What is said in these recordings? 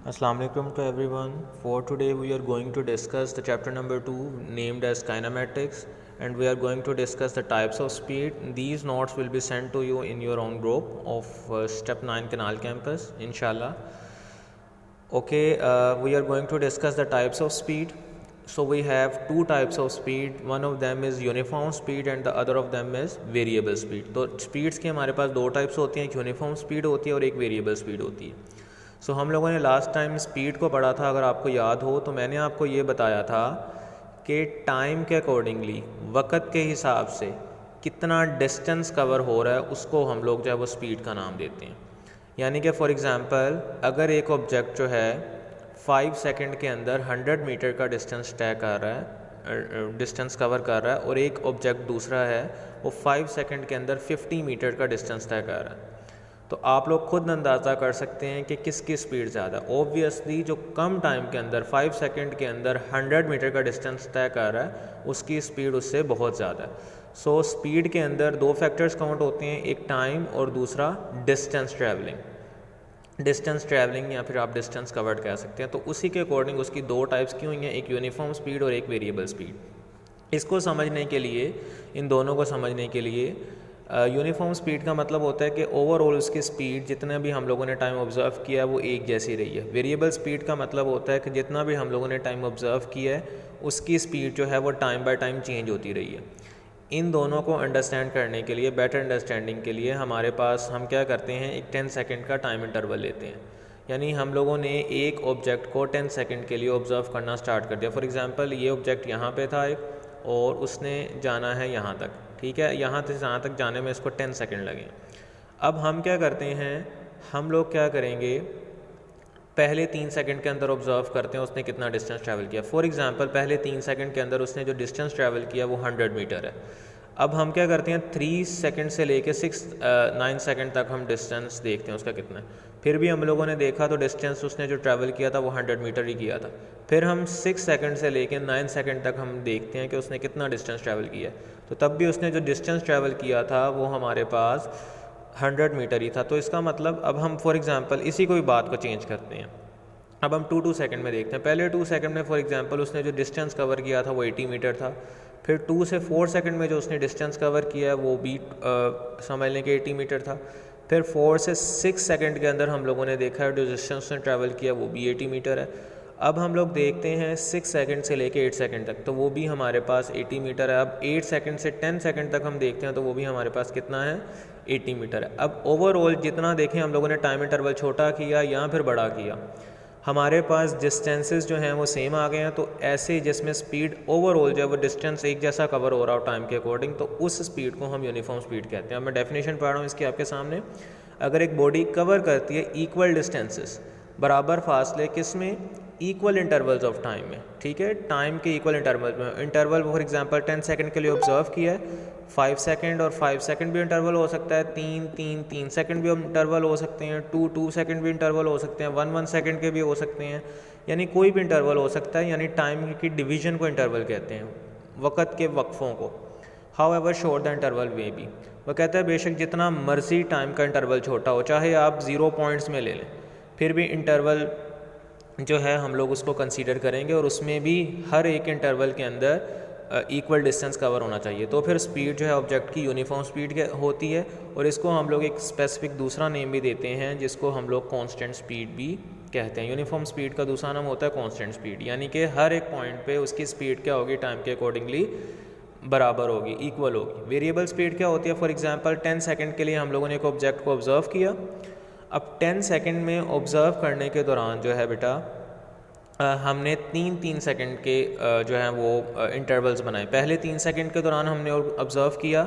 Assalamu alaikum to everyone. For today we are going to discuss the chapter number 2 named as kinematics, and we are going to discuss the types of speed. These notes will be sent to you in your own group of step 9 Canal campus inshallah. Okay, we are going to discuss the types of speed. So we have two types of speed. One of them is uniform speed and the other of them is variable speed. तो speeds के हमारे पास दो types होती हैं, एक uniform speed होती है और एक variable speed होती है. सो हम लोगों ने लास्ट टाइम स्पीड को पढ़ा था, अगर आपको याद हो तो मैंने आपको ये बताया था कि टाइम के अकॉर्डिंगली वक़्त के हिसाब से कितना डिस्टेंस कवर हो रहा है उसको हम लोग जो है वो स्पीड का नाम देते हैं. यानी कि फॉर एग्ज़ाम्पल अगर एक ऑब्जेक्ट जो है 5 सेकंड के अंदर 100 मीटर का डिस्टेंस तय कर रहा है, डिस्टेंस कवर कर रहा है, और एक ऑब्जेक्ट दूसरा है वो 5 सेकंड के अंदर 50 मीटर का डिस्टेंस तय कर रहा है, तो आप लोग खुद अंदाज़ा कर सकते हैं कि किसकी स्पीड ज़्यादा. ऑब्वियसली जो कम टाइम के अंदर 5 सेकंड के अंदर 100 मीटर का डिस्टेंस तय कर रहा है उसकी स्पीड उससे बहुत ज़्यादा है. सो स्पीड के अंदर दो फैक्टर्स काउंट होते हैं, एक टाइम और दूसरा डिस्टेंस ट्रैवलिंग. डिस्टेंस ट्रैवलिंग या फिर आप डिस्टेंस कवर्ड कह सकते हैं. तो उसी के अकॉर्डिंग उसकी दो टाइप्स की हुई हैं, एक यूनिफॉर्म स्पीड और एक वेरिएबल स्पीड. इसको समझने के लिए, इन दोनों को समझने के लिए यूनिफॉर्म स्पीड का मतलब होता है कि ओवरऑल उसकी स्पीड जितने भी हम लोगों ने टाइम ऑब्ज़र्व किया है वो एक जैसी रही है. वेरिएबल स्पीड का मतलब होता है कि जितना भी हम लोगों ने टाइम ऑब्ज़र्व किया है उसकी स्पीड जो है वो टाइम बाय टाइम चेंज होती रही है. इन दोनों को अंडरस्टैंड करने के लिए, बेटर अंडरस्टैंडिंग के लिए हमारे पास हम क्या करते हैं, एक 10 सेकेंड का टाइम इंटरवल लेते हैं. यानी हम लोगों ने एक ऑब्जेक्ट को 10 सेकेंड के लिए ऑब्ज़र्व करना स्टार्ट कर दिया. फॉर एग्ज़ाम्पल ये ऑब्जेक्ट यहाँ पे था एक, और उसने जाना है यहाँ तक, ठीक है, यहाँ से यहाँ तक जाने में इसको 10 सेकंड लगे. अब हम क्या करते हैं, हम लोग क्या करेंगे, पहले 3 सेकंड के अंदर ऑब्ज़र्व करते हैं उसने कितना डिस्टेंस ट्रैवल किया. फॉर एग्जांपल पहले 3 सेकंड के अंदर उसने जो डिस्टेंस ट्रैवल किया वो 100 मीटर है. अब हम क्या करते हैं, 3 सेकंड से लेके 9 सेकंड तक हम डिस्टेंस देखते हैं उसका कितना है. फिर भी हम लोगों ने देखा तो डिस्टेंस उसने जो ट्रैवल किया था वो 100 मीटर ही किया था. फिर हम 6 सेकंड से लेके 9 सेकंड तक हम देखते हैं कि उसने कितना डिस्टेंस ट्रैवल किया है. तो तब भी उसने जो डिस्टेंस ट्रैवल किया था वो हमारे पास 100 मीटर ही था. तो इसका मतलब अब हम फॉर एग्ज़ाम्पल इसी को भी बात को चेंज करते हैं. अब हम 2 सेकंड में देखते हैं. पहले 2 सेकंड में फॉर एग्ज़ाम्पल उसने जो डिस्टेंस कवर किया था वो 80 मीटर था. फिर 2 से 4 सेकंड में जो उसने डिस्टेंस कवर किया है वो भी समझ लें कि 80 मीटर था. फिर 4 से 6 सेकंड के अंदर हम लोगों ने देखा है जो डिस्टेंस उसने ट्रैवल किया वो भी 80 मीटर है. अब हम लोग देखते हैं 6 सेकंड से लेके 8 सेकंड तक, तो वो भी हमारे पास 80 मीटर है. अब 8 सेकंड से 10 सेकंड तक हम देखते हैं तो वो भी हमारे पास कितना है, 80 मीटर है. अब ओवरऑल जितना देखें हम लोगों ने टाइम इंटरवल छोटा किया या फिर बड़ा किया, हमारे पास डिस्टेंसेस जो हैं वो सेम आ गए हैं. तो ऐसे जिसमें स्पीड ओवरऑल जो है वो डिस्टेंस एक जैसा कवर हो रहा हो टाइम के अकॉर्डिंग, तो उस स्पीड को हम यूनिफॉर्म स्पीड कहते हैं. अब मैं डेफिनेशन पढ़ रहा हूँ इसकी आपके सामने. अगर एक बॉडी कवर करती है इक्वल डिस्टेंसेस, बराबर फासले, किस में, इक्वल इंटरवल्स ऑफ टाइम में, ठीक है, टाइम के इक्वल इंटरवल में. इंटरवल फॉर एग्जांपल 10 सेकंड के लिए ऑब्जर्व किया है, 5 सेकंड और 5 सेकंड भी इंटरवल हो सकता है, 3 सेकंड भी इंटरवल हो सकते हैं, 2 सेकंड भी इंटरवल हो सकते हैं, 1 सेकंड के भी हो सकते हैं. यानी कोई भी इंटरवल हो सकता है. यानी टाइम की डिवीजन को इंटरवल कहते हैं, वक़्त के वक्फ़ों को. However short the interval way be, वह कहता है बेशक जितना मर्जी टाइम का इंटरवल छोटा हो, चाहे आप 0 पॉइंट्स में ले लें, फिर भी इंटरवल जो है हम लोग उसको कंसीडर करेंगे और उसमें भी हर एक इंटरवल के अंदर इक्वल डिस्टेंस कवर होना चाहिए. तो फिर स्पीड जो है ऑब्जेक्ट की यूनिफॉर्म स्पीड होती है, और इसको हम लोग एक स्पेसिफिक दूसरा नेम भी देते हैं जिसको हम लोग कांस्टेंट स्पीड भी कहते हैं. यूनिफॉर्म स्पीड का दूसरा नाम होता है कांस्टेंट स्पीड, यानी कि हर एक पॉइंट पे उसकी स्पीड क्या होगी, टाइम के अकॉर्डिंगली बराबर होगी, इक्वल होगी. वेरिएबल स्पीड क्या होती है, फॉर एग्जांपल 10 सेकंड के लिए हम लोगों ने एक ऑब्जेक्ट को ऑब्ज़र्व किया. अब 10 सेकंड में ऑब्ज़र्व करने के दौरान जो है बेटा हमने 3 सेकंड के जो है वो इंटरवल्स बनाए. पहले 3 सेकंड के दौरान हमने ऑब्ज़र्व किया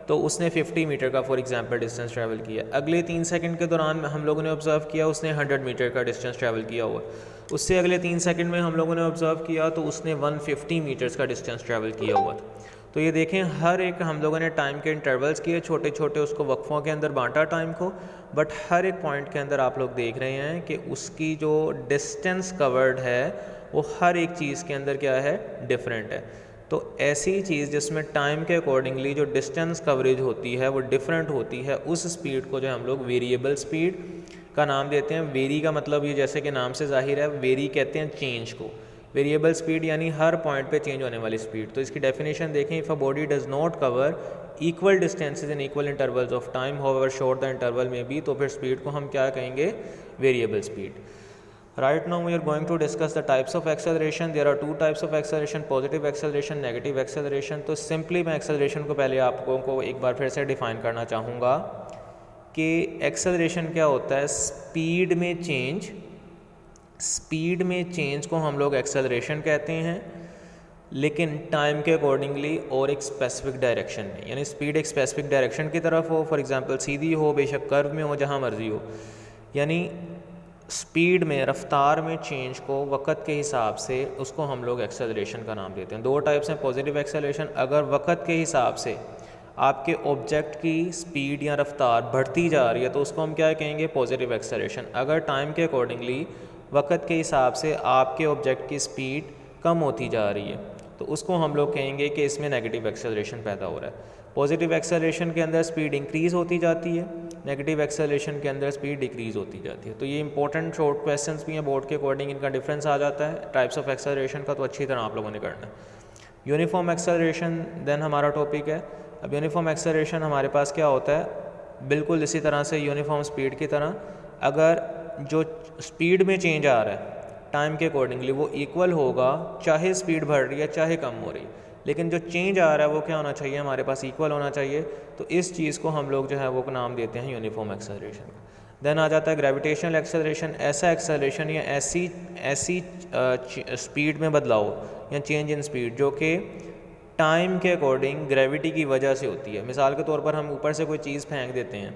तो उसने 50 मीटर का फॉर एग्जांपल डिस्टेंस ट्रैवल किया. अगले 3 सेकंड के दौरान हम लोगों ने ऑब्ज़र्व किया उसने 100 मीटर का डिस्टेंस ट्रैवल किया हुआ. उससे अगले 3 सेकंड में हम लोगों ने ऑब्ज़र्व किया तो उसने 150 मीटर्स का डिस्टेंस ट्रैवल किया हुआ था. तो ये देखें हर एक हम लोगों ने टाइम के इंटरवल्स किए छोटे छोटे, उसको वक्फ़ों के अंदर बांटा टाइम को, बट हर एक पॉइंट के अंदर आप लोग देख रहे हैं कि उसकी जो डिस्टेंस कवर्ड है वो हर एक चीज़ के अंदर क्या है, डिफरेंट है. तो ऐसी चीज़ जिसमें टाइम के अकॉर्डिंगली जो डिस्टेंस कवरेज होती है वो डिफरेंट होती है, उस स्पीड को जो हम लोग वेरिएबल स्पीड का नाम देते हैं। वेरी का मतलब ये जैसे कि नाम से जाहिर है, वेरी कहते हैं चेंज को। वेरिएबल स्पीड यानी हर पॉइंट पे चेंज होने वाली स्पीड। तो इसकी डेफिनेशन देखें, if a body does not cover equal distances in equal intervals of time however short the interval में बी, तो फिर स्पीड को हम क्या कहेंगे, variable speed. Right now we are going to discuss the types of acceleration. There are two types of acceleration, positive acceleration, negative acceleration. तो simply मैं acceleration को पहले आप लोगों को एक बार फिर से define करना चाहूँगा कि acceleration क्या होता है। स्पीड में चेंज, स्पीड में चेंज को हम लोग acceleration कहते हैं, लेकिन टाइम के अकॉर्डिंगली और एक स्पेसिफिक डायरेक्शन में, यानी स्पीड एक स्पेसिफिक डायरेक्शन की तरफ हो, फॉर एग्जांपल सीधी हो, बेशक कर्व में हो, जहाँ मर्जी हो, यानी स्पीड में, रफ्तार में चेंज को वक़्त के हिसाब से, उसको हम लोग एक्सेलरेशन का नाम देते हैं। दो टाइप्स हैं, पॉजिटिव एक्सेलरेशन, अगर वक़्त के हिसाब से आपके ऑब्जेक्ट की स्पीड या रफ्तार बढ़ती जा रही है तो उसको हम क्या कहेंगे, पॉजिटिव एक्सेलरेशन। अगर टाइम के अकॉर्डिंगली वक़्त के हिसाब से आपके ऑब्जेक्ट की स्पीड कम होती जा रही है तो उसको हम लोग कहेंगे कि इसमें नेगेटिव एक्सेलरेशन पैदा हो रहा है। पॉजिटिव एक्सेलरेशन के अंदर स्पीड इंक्रीज़ होती जाती है, नेगेटिव एक्सेलरेशन के अंदर स्पीड डिक्रीज़ होती जाती है। तो ये इंपॉर्टेंट शॉर्ट क्वेश्चंस भी हैं बोर्ड के अकॉर्डिंग, इनका डिफरेंस आ जाता है टाइप्स ऑफ एक्सेलरेशन का, तो अच्छी तरह आप लोगों ने करना है। यूनिफॉर्म एक्सेलरेशन देन हमारा टॉपिक है। अब यूनिफॉर्म एक्सेलरेशन हमारे पास क्या होता है, बिल्कुल इसी तरह से यूनिफॉर्म स्पीड की तरह, अगर जो स्पीड में चेंज आ रहा है टाइम के अकॉर्डिंगली वो इक्वल होगा, चाहे स्पीड बढ़ रही है चाहे कम हो रही है, लेकिन जो चेंज आ रहा है वो क्या होना चाहिए, हमारे पास इक्वल होना चाहिए। तो इस चीज़ को हम लोग जो है वो नाम देते हैं यूनिफॉर्म एक्सेलरेशन। देन आ जाता है ग्रेविटेशनल एक्सेलरेशन, ऐसा एक्सेलरेशन या ऐसी स्पीड में बदलाव या चेंज इन स्पीड जो कि टाइम के अकॉर्डिंग ग्रेविटी की वजह से होती है। मिसाल के तौर पर हम ऊपर से कोई चीज़ फेंक देते हैं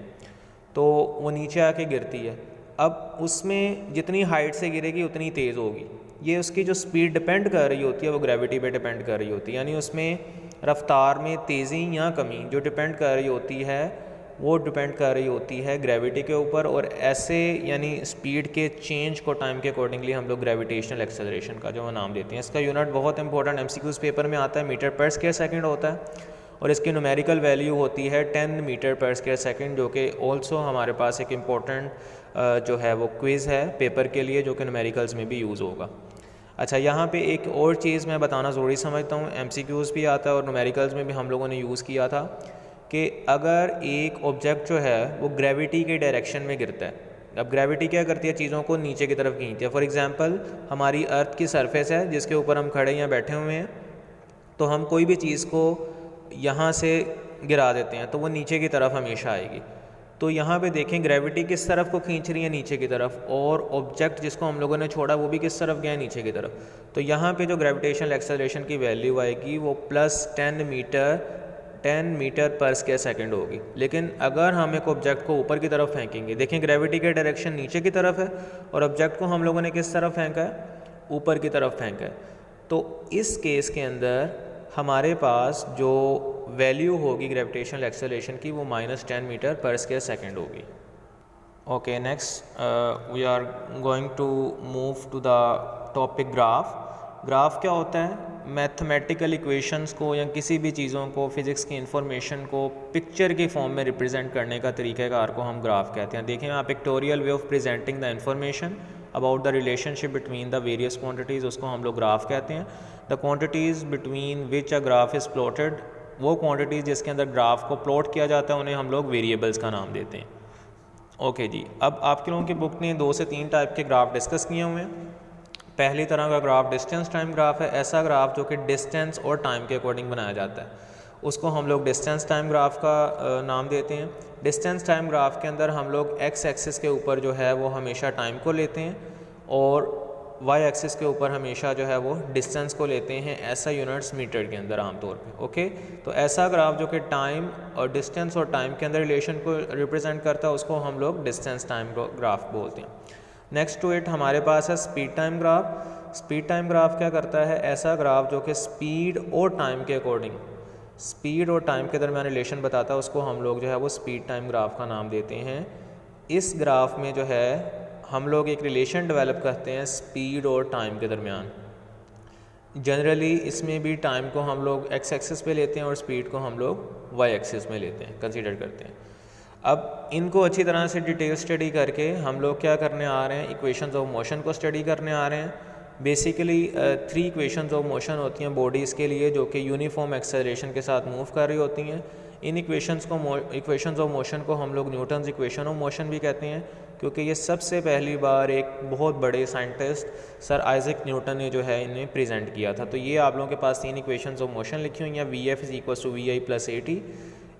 तो वो नीचे आके गिरती है, अब उसमें जितनी हाइट से गिरेगी उतनी तेज़ होगी, ये उसकी जो स्पीड डिपेंड कर रही होती है वो ग्रेविटी पे डिपेंड कर रही होती है, यानी उसमें रफ्तार में तेज़ी या कमी जो डिपेंड कर रही होती है वो डिपेंड कर रही होती है ग्रेविटी के ऊपर। और ऐसे यानी स्पीड के चेंज को टाइम के अकॉर्डिंगली हम लोग ग्रेविटेशनल एक्सेलरेशन का जो नाम देते हैं। इसका यूनिट बहुत इंपॉर्टेंट MCQs पेपर में आता है, मीटर पर स्क्वायर सेकंड होता है, और इसकी न्यूमेरिकल वैल्यू होती है 10 मीटर पर स्क्वायर सेकंड, जो कि ऑल्सो हमारे पास एक इम्पॉर्टेंट जो है वो क्विज़ है पेपर के लिए, जो कि न्यूमेरिकल्स में भी यूज़ होगा। अच्छा, यहाँ पे एक और चीज़ मैं बताना ज़रूरी समझता हूँ, MCQs भी आता है और न्यूमेरिकल्स में भी हम लोगों ने यूज़ किया था कि अगर एक ऑब्जेक्ट जो है वो ग्रेविटी के डायरेक्शन में गिरता है, अब ग्रेविटी क्या करती है, चीज़ों को नीचे की तरफ खींचती है। फॉर एग्जांपल हमारी अर्थ की सरफेस है जिसके ऊपर हम खड़े या बैठे हुए हैं, तो हम कोई भी चीज़ को यहाँ से गिरा देते हैं तो वो नीचे की तरफ हमेशा आएगी। तो यहाँ पे देखें ग्रेविटी किस तरफ को खींच रही है, नीचे की तरफ, और ऑब्जेक्ट जिसको हम लोगों ने छोड़ा वो भी किस तरफ गया, नीचे की तरफ। तो यहाँ पे जो ग्रेविटेशनल एक्सेलरेशन की वैल्यू आएगी वो +10 मीटर पर स्क्वायर सेकंड होगी। लेकिन अगर हम एक ऑब्जेक्ट को ऊपर की तरफ फेंकेंगे, देखें ग्रेविटी के डायरेक्शन नीचे की तरफ है और ऑब्जेक्ट को हम लोगों ने किस तरफ फेंका है, ऊपर की तरफ फेंका है, तो इस केस के अंदर हमारे पास जो वैल्यू होगी ग्रेविटेशनल एक्सेलरेशन की वो -10 मीटर पर स्क्वायर सेकंड होगी। Okay, next we are going to move to the topic graph. Graph क्या होता है, मैथमेटिकल इक्वेशंस को या किसी भी चीज़ों को, फिज़िक्स की इंफॉर्मेशन को पिक्चर की फॉर्म में रिप्रेजेंट करने का तरीक़ाकार को हम ग्राफ कहते हैं। देखिए यहाँ pictorial way of presenting the information about the relationship between the various quantities, उसको हम लोग ग्राफ कहते हैं। The quantities between which a graph is plotted, वो क्वांटिटीज़ जिसके अंदर ग्राफ को प्लॉट किया जाता है उन्हें हम लोग वेरिएबल्स का नाम देते हैं। ओके जी, अब आपके लोगों की बुक ने 2 से 3 टाइप के ग्राफ डिस्कस किए हुए हैं। पहली तरह का ग्राफ डिस्टेंस टाइम ग्राफ है, ऐसा ग्राफ जो कि डिस्टेंस और टाइम के अकॉर्डिंग बनाया जाता है, उसको हम लोग डिस्टेंस टाइम ग्राफ का नाम देते हैं। डिस्टेंस टाइम ग्राफ के अंदर हम लोग एक्स एक्सिस के ऊपर जो है वो हमेशा टाइम को लेते हैं और वाई एक्सिस के ऊपर हमेशा जो है वो डिस्टेंस को लेते हैं, ऐसा यूनिट्स मीटर के अंदर आमतौर पे। ओके, तो ऐसा ग्राफ जो कि टाइम और डिस्टेंस और टाइम के अंदर रिलेशन को रिप्रेजेंट करता है उसको हम लोग डिस्टेंस टाइम ग्राफ बोलते हैं। नेक्स्ट टू इट हमारे पास है speed time graph. Speed time graph क्या करता है, ऐसा ग्राफ जो कि स्पीड और टाइम के अकॉर्डिंग, स्पीड और टाइम के दरमियान रिलेशन बताता है, उसको हम लोग जो है वो स्पीड टाइम ग्राफ का नाम देते हैं। इस ग्राफ में जो है हम लोग एक रिलेशन डेवलप करते हैं स्पीड और टाइम के दरमियान। जनरली इसमें भी टाइम को हम लोग एक्स एक्सिस पे लेते हैं और स्पीड को हम लोग वाई एक्सिस में लेते हैं, कंसीडर करते हैं। अब इनको अच्छी तरह से डिटेल स्टडी करके हम लोग क्या करने आ रहे हैं, इक्वेशंस ऑफ मोशन को स्टडी करने आ रहे हैं। बेसिकली 3 इक्वेशंस ऑफ मोशन होती हैं बॉडीज़ के लिए जो कि यूनिफॉर्म एक्सेलरेशन के साथ मूव कर रही होती हैं। इन इक्वेशंस ऑफ मोशन को हम लोग न्यूटन्स इक्वेशन ऑफ मोशन भी कहते हैं, क्योंकि ये सबसे पहली बार एक बहुत बड़े साइंटिस्ट सर आइजैक न्यूटन ने जो है इन्हें प्रेजेंट किया था। तो ये आप लोगों के पास 3 इक्वेशंस ऑफ मोशन लिखी हुई हैं। V F is equal to V I plus A T,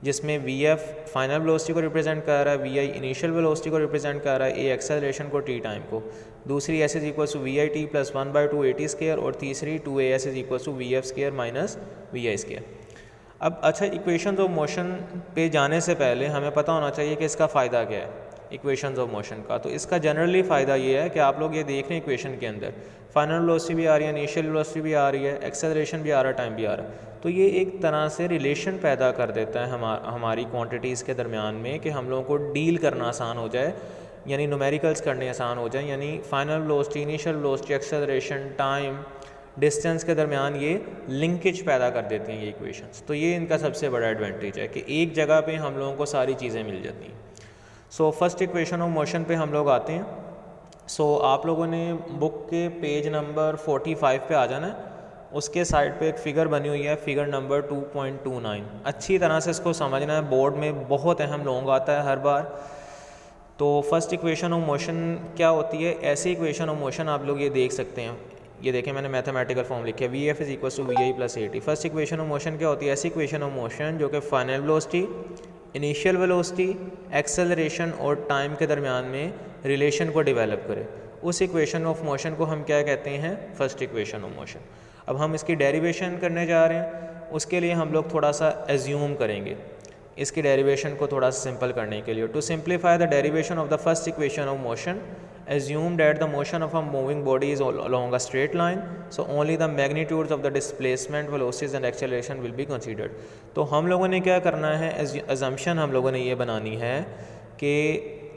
जिसमें वी एफ फाइनल वेलोसिटी को रिप्रेजेंट कर रहा है, वी आई इनिशियल वेलोसिटी को रिप्रेजेंट कर रहा है, ए एक्सेलरेशन को, टी टाइम को। दूसरी S is equal to V I T plus 1/2 A T square, और तीसरी 2 A S is equal to V F square minus V I square. अब अच्छा, इक्वेशंस ऑफ मोशन पे जाने से पहले हमें पता होना चाहिए कि इसका फ़ायदा क्या है इक्वेशंस ऑफ मोशन का। तो इसका जनरली फ़ायदा ये है कि आप लोग ये देख रहे हैं इक्वेशन के अंदर फाइनल वेलोसिटी भी आ रही है, इनिशियल वेलोसिटी भी आ रही है, एक्सेलरेशन भी आ रहा है, टाइम भी आ रहा है। तो ये एक तरह से रिलेशन पैदा कर देता है हमारी क्वांटिटीज़ के दरमियान में कि हम लोगों को डील करना आसान हो जाए, यानी न्यूमेरिकल्स करने आसान हो जाए, यानी final velocity, initial velocity, acceleration, time, distance के दरमियान ये लिंकेज पैदा कर देती हैं ये इक्वेशंस। तो ये इनका सबसे बड़ा एडवांटेज है कि एक जगह पे हम लोगों को सारी चीज़ें मिल जाती हैं। So first equation of motion पे हम लोग आते हैं। सो आप लोगों ने बुक के पेज नंबर 45 पे आ जाना है। उसके साइड पे एक फ़िगर बनी हुई है, फिगर नंबर 2.29। अच्छी तरह से इसको समझना है, बोर्ड में बहुत अहम लॉन्ग आता है हर बार। तो फर्स्ट इक्वेशन ऑफ मोशन क्या होती है, ऐसी इक्वेशन ऑफ मोशन आप लोग ये देख सकते हैं। ये देखें, मैंने मैथमेटिकल फॉर्म लिखा है, V F is equal to V I plus A T. First equation of motion क्या होती है, ऐसी इक्वेशन ऑफ मोशन जो कि final velocity, initial velocity, acceleration और टाइम के दरमियान में रिलेशन को डेवलप करे। उस इक्वेशन ऑफ मोशन को हम क्या कहते हैं, फर्स्ट इक्वेशन ऑफ मोशन। अब हम इसकी डेरिवेशन करने जा रहे हैं। उसके लिए हम लोग थोड़ा सा एज्यूम करेंगे इसकी डेरिवेशन को थोड़ा सा सिंपल करने के लिए। To simplify the derivation of the first equation of motion, assume that the motion of a moving body is along a straight line, so only the magnitudes of the displacement, velocities and acceleration will be considered। तो हम लोगों ने क्या करना है, assumption हम लोगों ने ये बनानी है कि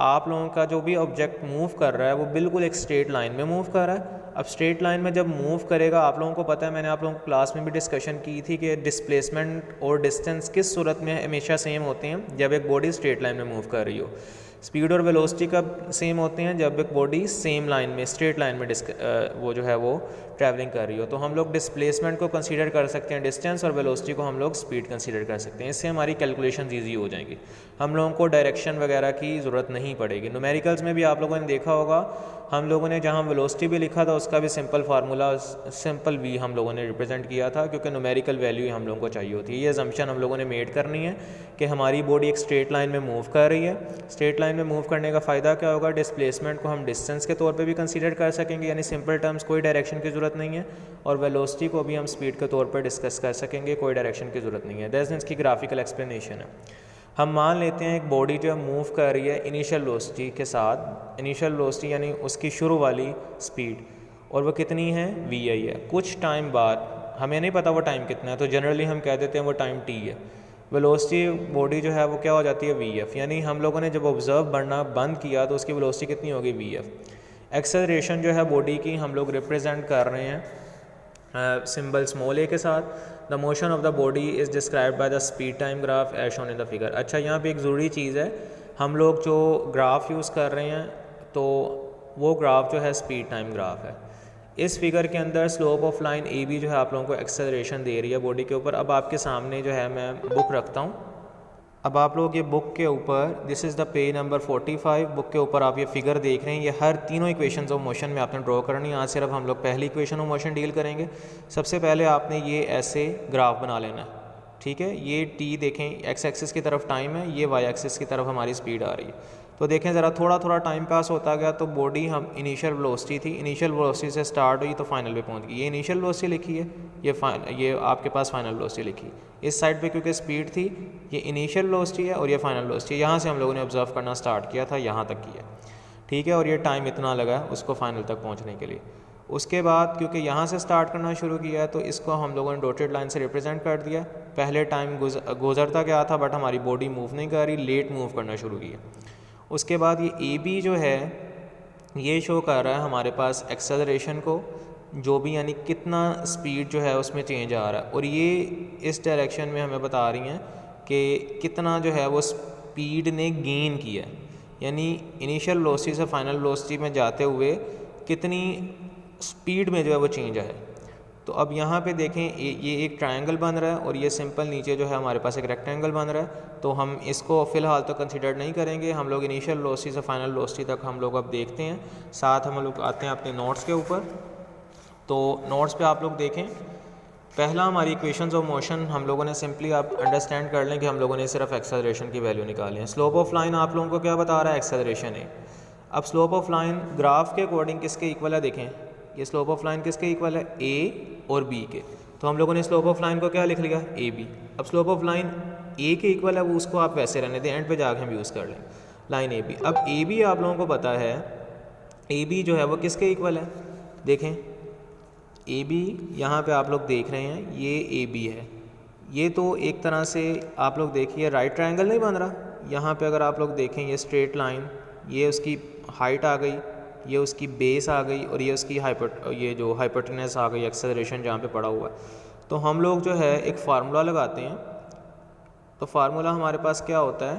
आप लोगों का जो भी ऑब्जेक्ट मूव कर रहा है वो बिल्कुल एक स्ट्रेट लाइन में मूव कर रहा है। अब स्ट्रेट लाइन में जब मूव करेगा, आप लोगों को पता है, मैंने आप लोगों को क्लास में भी डिस्कशन की थी कि डिस्प्लेसमेंट और डिस्टेंस किस सूरत में हमेशा सेम होते हैं, जब एक बॉडी स्ट्रेट लाइन में मूव कर रही हो। स्पीड और वेलोसिटी कब सेम होते हैं, जब एक बॉडी सेम लाइन में, स्ट्रेट लाइन में वो जो है वो ट्रैवलिंग कर रही हो। तो हम लोग डिस्प्लेसमेंट को कंसीडर कर सकते हैं डिस्टेंस, और वेलोसिटी को हम लोग स्पीड कंसीडर कर सकते हैं। इससे हमारी कैलकुलेशन ईजी हो जाएंगी, हम लोगों को डायरेक्शन वगैरह की ज़रूरत नहीं पड़ेगी। न्यूमेरिकल्स में भी आप लोगों ने देखा होगा, हम लोगों ने जहाँ वेलोसिटी भी लिखा था उसका भी सिंपल फार्मूला, सिंपल वी हम लोगों ने रिप्रेजेंट किया था, क्योंकि न्यूमेरिकल वैल्यू हम लोगों को चाहिए होती है। ये असम्पशन हम लोगों ने मेड करनी है कि हमारी बॉडी एक स्ट्रेट लाइन में मूव कर रही है। स्ट्रेट लाइन में मूव करने का फ़ायदा क्या होगा, डिस्प्लेसमेंट को हम डिस्टेंस के तौर पे भी कंसीडर कर सकेंगे, यानी सिंपल टर्म्स, कोई डायरेक्शन की ज़रूरत नहीं है, और वेलोसिटी को भी हम स्पीड के तौर पर डिस्कस कर सकेंगे, कोई डायरेक्शन की ज़रूरत नहीं है। दैट्स इसकी ग्राफिकल एक्सप्लेनेशन है। हम मान लेते हैं एक बॉडी जो मूव कर रही है इनिशियल वेलोसिटी के साथ, इनिशियल वेलोसिटी यानी उसकी शुरू वाली स्पीड, और वो कितनी है, वी आई है। कुछ टाइम बाद, हमें नहीं पता वो टाइम कितना है, तो जनरली हम कह देते हैं वो टाइम टी है। वेलोसिटी बॉडी जो है वो क्या हो जाती है, वी एफ, यानी हम लोगों ने जब ऑब्जर्व बढ़ना बंद किया तो उसकी वेलोसिटी कितनी होगी, वी एफ। एक्सेलरेशन जो है बॉडी की हम लोग रिप्रेजेंट कर रहे हैं सिंबल स्मॉल ए के साथ। The motion of the body is described by the speed time graph as shown in the figure. अच्छा, यहाँ पे एक ज़रूरी चीज़ है, हम लोग जो ग्राफ यूज़ कर रहे हैं तो वो ग्राफ जो है स्पीड टाइम ग्राफ है। इस फिगर के अंदर slope of line A B जो है आप लोगों को एक्सेलरेशन दे रही है बॉडी के ऊपर। अब आपके सामने जो है मैं बुक रखता हूँ। अब आप लोग ये बुक के ऊपर, this is the page number 45, book के ऊपर आप ये फिगर देख रहे हैं। ये हर तीनों इक्वेशंस ऑफ मोशन में आपने ड्रॉ करनी है। आज सिर्फ हम लोग पहली इक्वेशन ऑफ मोशन डील करेंगे। सबसे पहले आपने ये ऐसे ग्राफ बना लेना है, ठीक है। ये टी देखें, एक्स एक्सिस की तरफ टाइम है, ये वाई एक्सिस की तरफ हमारी स्पीड आ रही है। तो देखें ज़रा, थोड़ा थोड़ा टाइम पास होता गया तो बॉडी हम इनिशियल वेलोसिटी थी, इनिशियल वेलोसिटी से स्टार्ट हुई तो फाइनल पे पहुंच गई। ये इनिशियल वेलोसिटी लिखी है, ये आपके पास फाइनल वेलोसिटी लिखी। इस साइड पे क्योंकि स्पीड थी, ये इनिशियल वेलोसिटी है और ये फाइनल वेलोसिटी। यहाँ से हम लोगों ने ऑब्जर्व करना स्टार्ट किया था, यहाँ तक किया, ठीक है। और ये टाइम इतना लगा उसको फाइनल तक पहुँचने के लिए। उसके बाद क्योंकि यहाँ से स्टार्ट करना शुरू किया है तो इसको हम लोगों ने डॉटेड लाइन से रिप्रेजेंट कर दिया। पहले टाइम गुजरता गया था बट हमारी बॉडी मूव नहीं कर रही, लेट मूव करना शुरू किया। उसके बाद ये ए बी जो है ये शो कर रहा है हमारे पास एक्सेलरेशन को, जो भी यानी कितना स्पीड जो है उसमें चेंज आ रहा है, और ये इस डायरेक्शन में हमें बता रही हैं कि कितना जो है वो स्पीड ने गेन किया है, यानी इनिशियल वेलोसिटी से फाइनल वेलोसिटी में जाते हुए कितनी स्पीड में जो है वो चेंज आया। तो अब यहाँ पे देखें ये एक ट्रायंगल बन रहा है और ये सिंपल नीचे जो है हमारे पास एक रेक्टेंगल बन रहा है। तो हम इसको फ़िलहाल तो कंसिडर नहीं करेंगे, हम लोग इनिशियल वेलोसिटी से फाइनल वेलोसिटी तक हम लोग अब देखते हैं। साथ हम लोग आते हैं अपने नोट्स के ऊपर। तो नोट्स पे आप लोग देखें, पहला हमारी इक्वेशंस ऑफ मोशन हम लोगों ने सिंपली आप अंडरस्टैंड कर लें कि हम लोगों ने सिर्फ एक्सेलरेशन की वैल्यू निकाली है। स्लोप ऑफ लाइन आप लोगों को क्या बता रहा है, एक्सेलरेशन है। अब स्लोप ऑफ लाइन ग्राफ के अकॉर्डिंग किसके इक्वल है, देखें ये स्लोप ऑफ लाइन किसके इक्वल है, ए और बी के। तो हम लोगों ने स्लोप ऑफ लाइन को क्या लिख लिया, ए बी। अब स्लोप ऑफ लाइन ए के इक्वल है, वो उसको आप वैसे रहने दें, एंड पे जाकर हम यूज़ कर लें लाइन ए बी। अब ए बी आप लोगों को पता है, ए बी जो है वो किसके इक्वल है, देखें ए बी यहाँ पे आप लोग देख रहे हैं, ये ए बी है। ये तो एक तरह से आप लोग देखिए राइट ट्रायंगल नहीं बन रहा। यहाँ पे अगर आप लोग देखें ये स्ट्रेट लाइन, ये उसकी हाइट आ गई, ये उसकी बेस आ गई और ये उसकी ये जो हाइपोटेनस आ गई, एक्सेलरेशन जहाँ पे पड़ा हुआ है। तो हम लोग जो है एक फार्मूला लगाते हैं। तो फार्मूला हमारे पास क्या होता है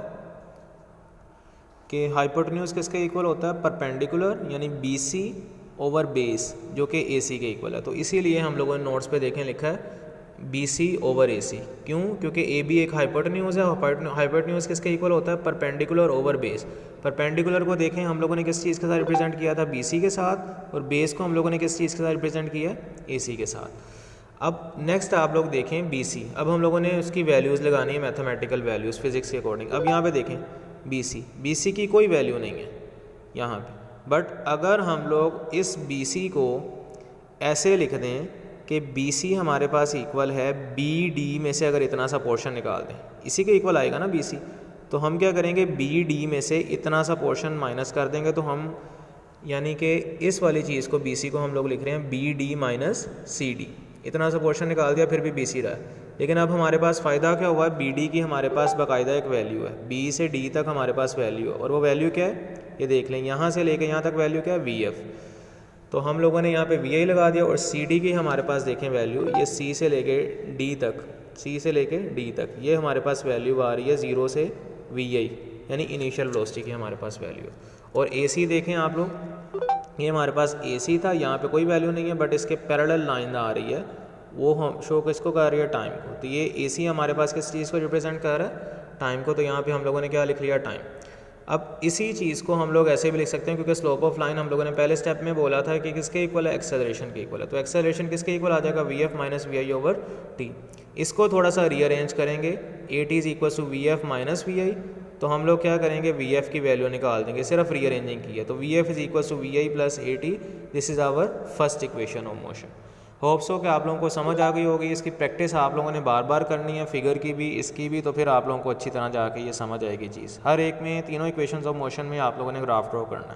कि हाइपोटेन्यूज किसके इक्वल होता है, परपेंडिकुलर यानी बी सी ओवर बेस जो कि ए सी के इक्वल है। तो इसीलिए हम लोगों ने नोट्स पे देखें लिखा है बी सी ओवर ए सी। क्यों, क्योंकि ए बी एक हाइपोटेन्यूज है। हाइपोटेन्यूज किसके इक्वल होता है, परपेंडिकुलर ओवर बेस। परपेंडिकुलर को देखें हम लोगों ने किस चीज़ के साथ रिप्रेजेंट किया था, बी सी के साथ, और बेस को हम लोगों ने किस चीज़ के साथ रिप्रेजेंट किया, ए सी के साथ। अब नेक्स्ट आप लोग देखें बी सी। अब हम लोगों ने उसकी वैल्यूज़ लगानी है, मैथमेटिकल वैल्यूज़ फिजिक्स के अकॉर्डिंग। अब यहाँ पे देखें बी सी की कोई वैल्यू नहीं है यहाँ पे। बट अगर हम लोग इस बी सी को ऐसे लिख दें कि बी सी हमारे पास इक्वल है बी डी में से अगर इतना सा पोर्शन निकाल दें, इसी के इक्वल आएगा ना बी सी। तो हम क्या करेंगे, बी डी में से इतना सा पोर्शन माइनस कर देंगे। तो हम यानी कि इस वाली चीज़ को, बी सी को हम लोग लिख रहे हैं B D minus C D. इतना सा पोर्शन निकाल दिया, फिर भी बी सी रहा है। लेकिन अब हमारे पास फ़ायदा क्या हुआ, बी डी की हमारे पास बाकायदा एक वैल्यू है, बी से डी तक हमारे पास वैल्यू है। और वो वैल्यू क्या है, ये देख लें, यहाँ से लेके यहाँ तक वैल्यू क्या है, वी एफ। तो हम लोगों ने यहाँ पे वी आई लगा दिया। और सी डी की हमारे पास देखें वैल्यू, ये सी से लेके डी तक, सी से लेके डी तक ये हमारे पास वैल्यू आ रही है 0 से वी आई, यानी इनिशियल वेलोसिटी की हमारे पास वैल्यू है। और ए सी देखें आप लोग, ये हमारे पास ए सी था, यहाँ पे कोई वैल्यू नहीं है, बट इसके पैरेलल लाइन आ रही है, वो हम शो किसको कर रही है, टाइम को। तो ये ए सी हमारे पास किस चीज़ को रिप्रेजेंट कर रहा है, टाइम को। तो यहाँ पे हम लोगों ने क्या लिख लिया, टाइम। अब इसी चीज़ को हम लोग ऐसे भी लिख सकते हैं, क्योंकि स्लोप ऑफ लाइन हम लोगों ने पहले स्टेप में बोला था कि किसके इक्वल है, एक्सेलरेशन के इक्वल है। तो एक्सेलरेशन किसके इक्वल आ जाएगा, V F minus V I over T. इसको थोड़ा सा रीअरेंज करेंगे, A T is equal to V F minus V I. तो हम लोग क्या करेंगे, वी एफ की वैल्यू निकाल देंगे, सिर्फ रीअरेंजिंग की है। तो V F is equal to V I plus A T. This is our first equation of motion. Hope so कि आप लोगों को समझ आ गई होगी। इसकी प्रैक्टिस आप लोगों ने बार बार करनी है, फिगर की भी, इसकी भी। तो फिर आप लोगों को अच्छी तरह जाके ये समझ आएगी चीज़। हर एक में तीनों इक्वेशंस ऑफ मोशन में आप लोगों ने ग्राफ ड्रॉ करना है।